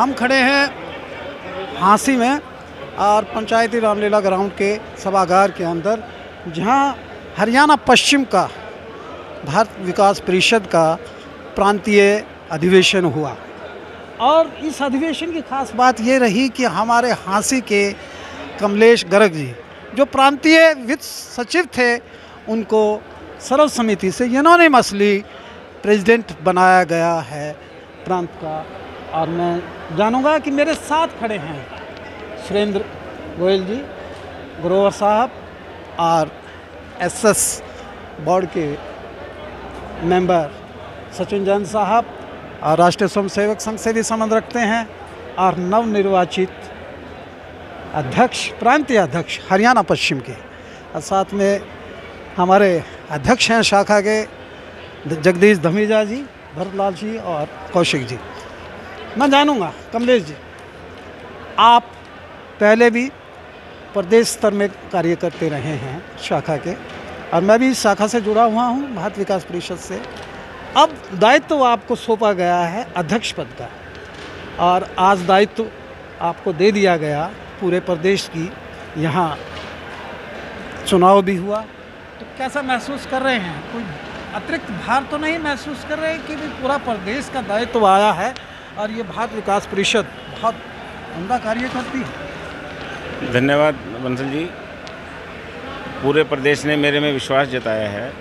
हम खड़े हैं हाँसी में और पंचायती रामलीला ग्राउंड के सभागार के अंदर, जहां हरियाणा पश्चिम का भारत विकास परिषद का प्रांतीय अधिवेशन हुआ। और इस अधिवेशन की खास बात ये रही कि हमारे हाँसी के कमलेश गर्ग जी, जो प्रांतीय वित्त सचिव थे, उनको सर्वसम्मति से यूनानिमसली प्रेसिडेंट बनाया गया है प्रांत का। और मैं जानूंगा कि मेरे साथ खड़े हैं सुरेंद्र गोयल जी, ग्रोवर साहब और एसएस बोर्ड के मेंबर सचिन जैन साहब, और राष्ट्रीय स्वयंसेवक संघ से भी संबंध रखते हैं, और नवनिर्वाचित अध्यक्ष, प्रांतीय अध्यक्ष हरियाणा पश्चिम के, और साथ में हमारे अध्यक्ष हैं शाखा के जगदीश धमीजा जी, भरतलाल जी और कौशिक जी। मैं जानूंगा कमलेश जी, आप पहले भी प्रदेश स्तर में कार्य करते रहे हैं शाखा के, और मैं भी इस शाखा से जुड़ा हुआ हूं, भारत विकास परिषद से। अब दायित्व आपको सौंपा गया है अध्यक्ष पद का, और आज दायित्व आपको दे दिया गया पूरे प्रदेश की। यहाँ चुनाव भी हुआ, तो कैसा महसूस कर रहे हैं? कोई अतिरिक्त भार तो नहीं महसूस कर रहे कि भी पूरा प्रदेश का दायित्व आया है और ये भारत विकास परिषद बहुत उम्दा कार्य करती है? धन्यवाद बंसल जी। पूरे प्रदेश ने मेरे में विश्वास जताया है,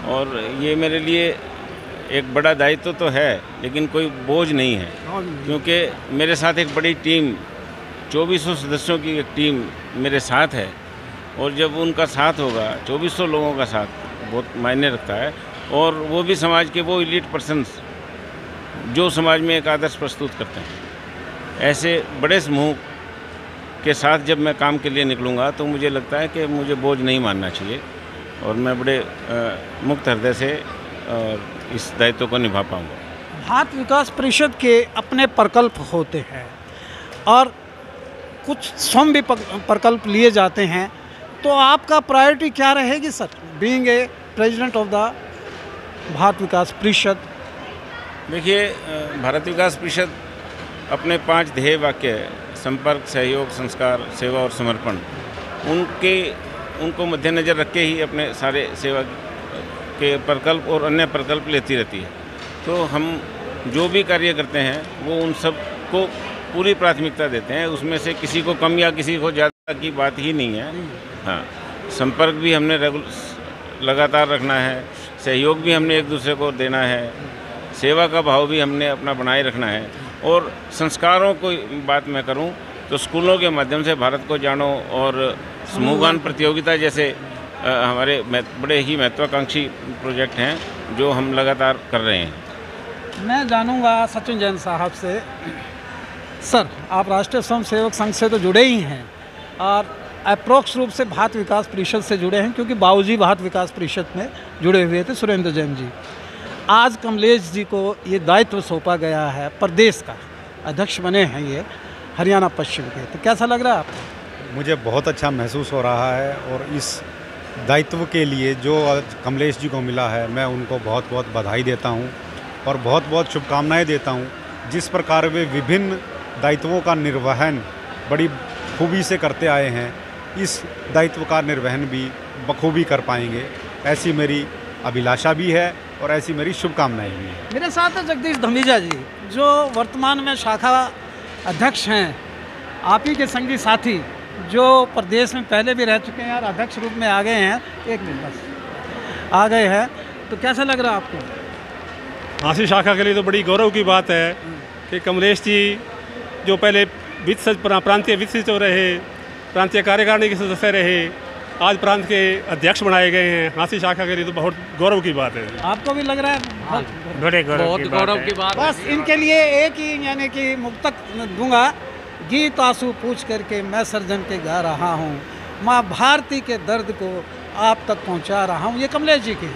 और ये मेरे लिए एक बड़ा दायित्व तो है, लेकिन कोई बोझ नहीं है, क्योंकि मेरे साथ एक बड़ी टीम, 2400 सदस्यों की एक टीम मेरे साथ है। और जब उनका साथ होगा, 2400 लोगों का साथ बहुत मायने रखता है, और वो भी समाज के वो एलीट पर्सन्स जो समाज में एक आदर्श प्रस्तुत करते हैं। ऐसे बड़े समूह के साथ जब मैं काम के लिए निकलूँगा, तो मुझे लगता है कि मुझे बोझ नहीं मानना चाहिए, और मैं बड़े मुक्त हृदय से इस दायित्व को निभा पाऊँगा। भारत विकास परिषद के अपने प्रकल्प होते हैं, और कुछ स्वयं भी प्रकल्प लिए जाते हैं, तो आपका प्रायोरिटी क्या रहेगी sir, being a president of the Bharat Vikas Parishad? देखिए, भारत विकास परिषद अपने 5 ध्येय वाक्य, संपर्क, सहयोग, संस्कार, सेवा और समर्पण, उनको मद्देनज़र रख के ही अपने सारे सेवा के प्रकल्प और अन्य प्रकल्प लेती रहती है। तो हम जो भी कार्य करते हैं, वो उन सब को पूरी प्राथमिकता देते हैं। उसमें से किसी को कम या किसी को ज़्यादा की बात ही नहीं है। हाँ, संपर्क भी हमने लगातार रखना है, सहयोग भी हमने एक दूसरे को देना है, सेवा का भाव भी हमने अपना बनाए रखना है। और संस्कारों को बात मैं करूं, तो स्कूलों के माध्यम से भारत को जानो, और समूहगान प्रतियोगिता जैसे हमारे बड़े ही महत्वाकांक्षी प्रोजेक्ट हैं जो हम लगातार कर रहे हैं। मैं जानूंगा सचिन जैन साहब से, सर आप राष्ट्रीय स्वयंसेवक संघ से तो जुड़े ही हैं, और अप्रोक्स रूप से भारत विकास परिषद से जुड़े हैं, क्योंकि बाबूजी भारत विकास परिषद में जुड़े हुए थे, सुरेंद्र जैन जी। आज कमलेश जी को ये दायित्व सौंपा गया है, प्रदेश का अध्यक्ष बने हैं ये हरियाणा पश्चिम के, तो कैसा लग रहा है आपको? मुझे बहुत अच्छा महसूस हो रहा है, और इस दायित्व के लिए जो कमलेश जी को मिला है, मैं उनको बहुत बहुत बधाई देता हूं, और बहुत बहुत शुभकामनाएं देता हूं। जिस प्रकार वे विभिन्न दायित्वों का निर्वहन बड़ी खूबी से करते आए हैं, इस दायित्व का निर्वहन भी बखूबी कर पाएंगे, ऐसी मेरी अभिलाषा भी है, और ऐसी मेरी शुभकामनाएं भी हैं। मेरे साथ है जगदीश धमीजा जी, जो वर्तमान में शाखा अध्यक्ष हैं, आप ही के संगी साथी, जो प्रदेश में पहले भी रह चुके हैं और अध्यक्ष रूप में आ गए हैं, एक मिनट बस आ गए हैं, तो कैसा लग रहा है आपको? हाँसी शाखा के लिए तो बड़ी गौरव की बात है कि कमलेश जी, जो पहले प्रांतीय वित्त सचिव रहे, प्रांतीय कार्यकारिणी के सदस्य रहे, आज प्रांत के अध्यक्ष बनाए गए हैं। हाँसी शाखा के लिए तो बहुत गौरव की बात है। आपको भी लग रहा है? बड़े गौरव की बात है। बस इनके लिए एक ही यानी कि मुक्तक दूंगा, गीत आंसू पूछ करके मैं सर्जन के गा रहा हूँ, माँ भारती के दर्द को आप तक पहुँचा रहा हूँ। ये कमलेश जी की,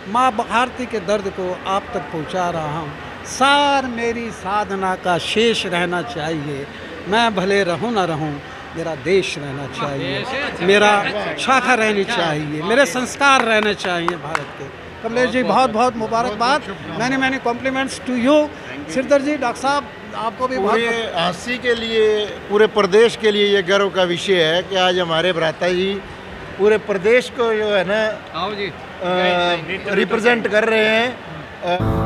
माँ भारती के दर्द को आप तक पहुँचा रहा हूँ, सार मेरी साधना का शेष रहना चाहिए, मैं भले रहूँ ना रहूँ, मेरा देश रहना चाहिए, मेरा शाखा रहनी चाहिए, मेरे संस्कार रहने चाहिए भारत के। कमलेश जी बहुत बहुत मुबारकबाद, many compliments to you. Sirdar ji, doctor साहब आपको भी पूरे हाँसी के लिए, पूरे प्रदेश के लिए ये गर्व का विषय है कि आज हमारे भ्राता जी पूरे प्रदेश को जो है ना आओ जी रिप्रेजेंट कर रहे हैं।